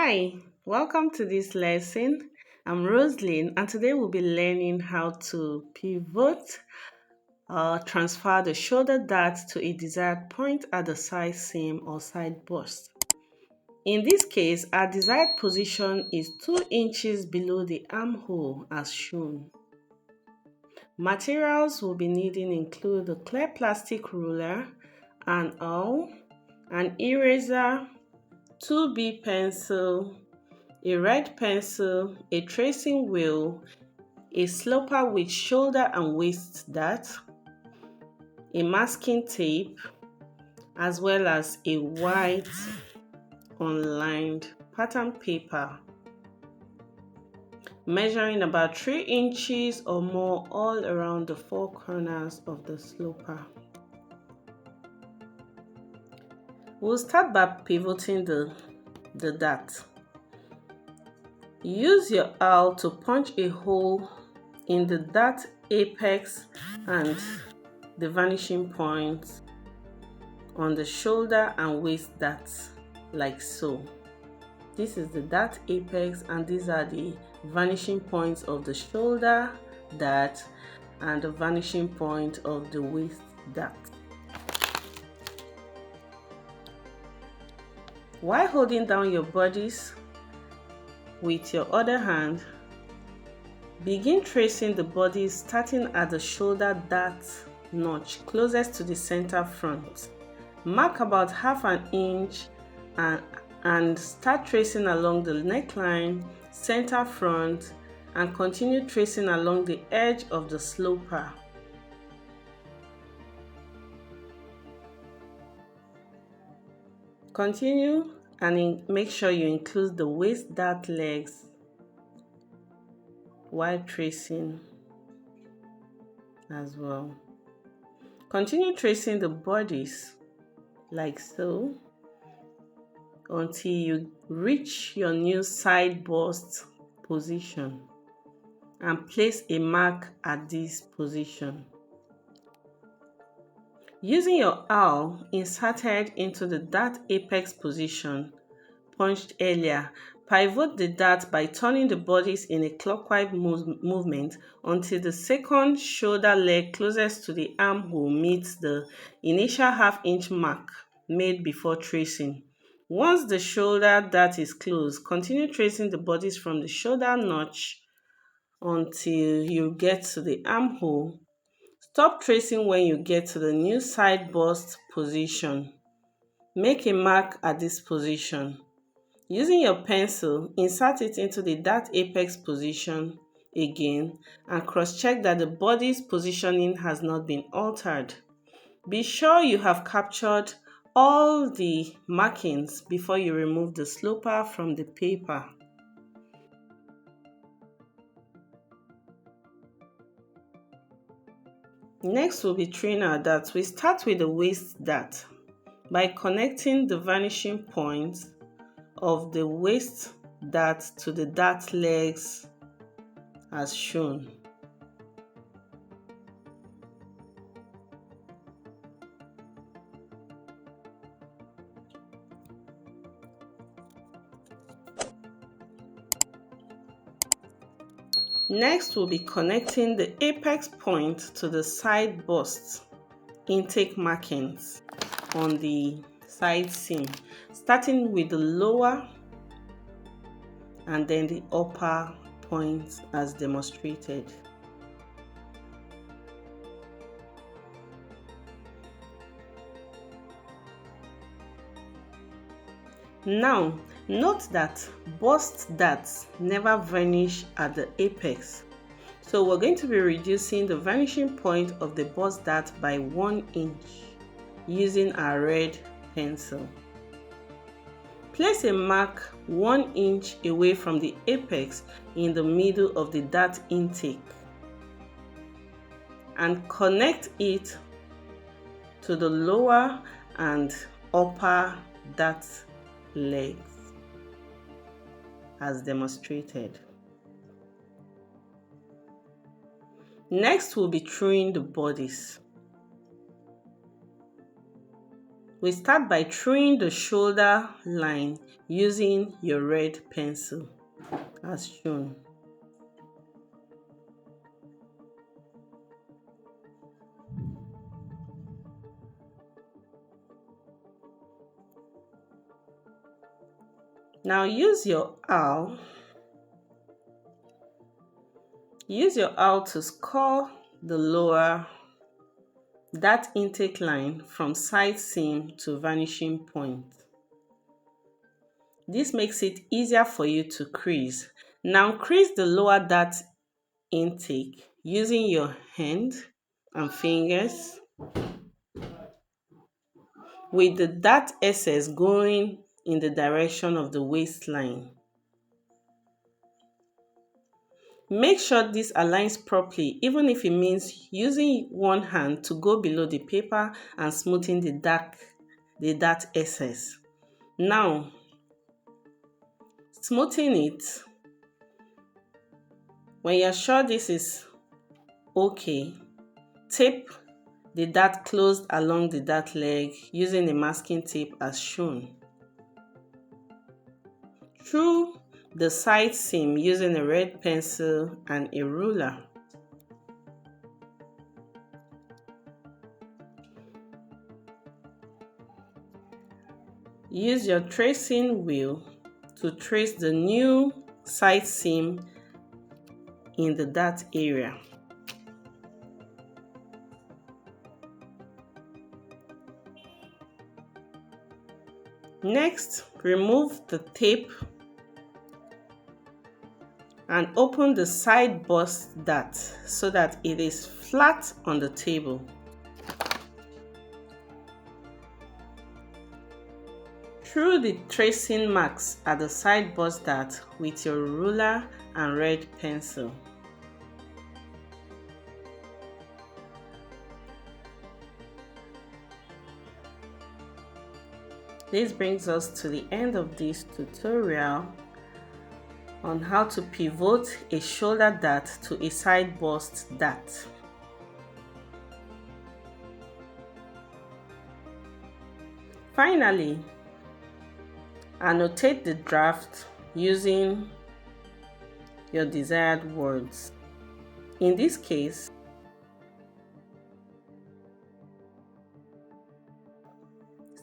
Hi, welcome to this lesson. I'm Roslyn, and today we'll be learning how to pivot or transfer the shoulder dart to a desired point at the side seam or side bust. In this case, our desired position is 2 inches below the armhole as shown. Materials we'll be needing include a clear plastic ruler, an awl, an eraser, 2B pencil, a red pencil, a tracing wheel, a sloper with shoulder and waist dart, a masking tape, as well as a white unlined pattern paper measuring about 3 inches or more all around the 4 corners of the sloper. We'll start by pivoting the dart. Use your awl to punch a hole in the dart apex and the vanishing point on the shoulder and waist darts like so. This is the dart apex and these are the vanishing points of the shoulder dart and the vanishing point of the waist dart. While holding down your bodice with your other hand, begin tracing the bodice starting at the shoulder dart notch closest to the center front. Mark about half an inch and start tracing along the neckline, center front, and continue tracing along the edge of the sloper. Continue and make sure you include the waist dart legs while tracing as well. Continue tracing the bodice like so until you reach your new side bust position and place a mark at this position. Using your awl inserted into the dart apex position punched earlier, pivot the dart by turning the bodice in a clockwise movement until the second shoulder leg closest to the armhole meets the initial half-inch mark made before tracing. Once the shoulder dart is closed, continue tracing the bodice from the shoulder notch until you get to the armhole. Stop tracing when you get to the new side bust position. Make a mark at this position. Using your pencil, insert it into the dart apex position again and cross-check that the body's positioning has not been altered. Be sure you have captured all the markings before you remove the sloper from the paper. Next, we'll be trimming our darts. We start with the waist dart by connecting the vanishing point of the waist dart to the dart legs as shown. Next, we'll be connecting the apex point to the side bust intake markings on the side seam, starting with the lower and then the upper points as demonstrated. Now, note that bust darts never vanish at the apex, so we're going to be reducing the vanishing point of the bust dart by 1 inch using our red pencil. Place a mark 1 inch away from the apex in the middle of the dart intake and connect it to the lower and upper dart legs as demonstrated. Next, we'll be trimming the bodice. We start by drawing the shoulder line using your red pencil as shown. Now use your awl to score that intake line from side seam to vanishing point. This makes it easier for you to crease. Now crease the lower dart intake using your hand and fingers, with the dart excess going in the direction of the waistline. Make sure this aligns properly, even if it means using one hand to go below the paper and smoothing the dart excess. Now, smoothing it. When you're sure this is okay, tape the dart closed along the dart leg using a masking tape as shown. Through the side seam using a red pencil and a ruler. Use your tracing wheel to trace the new side seam in the dart area. Next, remove the tape and open the side bust dart so that it is flat on the table. Through the tracing marks at the side bust dart with your ruler and red pencil. This brings us to the end of this tutorial on how to pivot a shoulder dart to a side bust dart. Finally, annotate the draft using your desired words. In this case,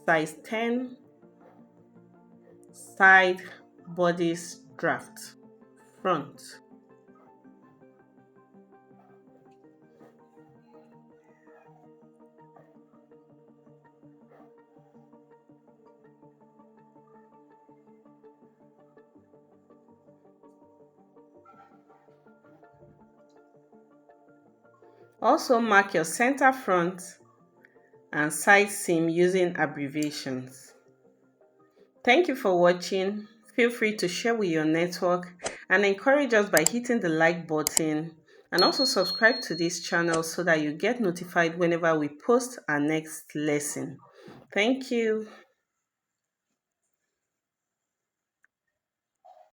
size 10 side bodice draft front. Also mark your center front and side seam using abbreviations. Thank you for watching. Feel free to share with your network and encourage us by hitting the like button, and also subscribe to this channel so that you get notified whenever we post our next lesson. Thank you.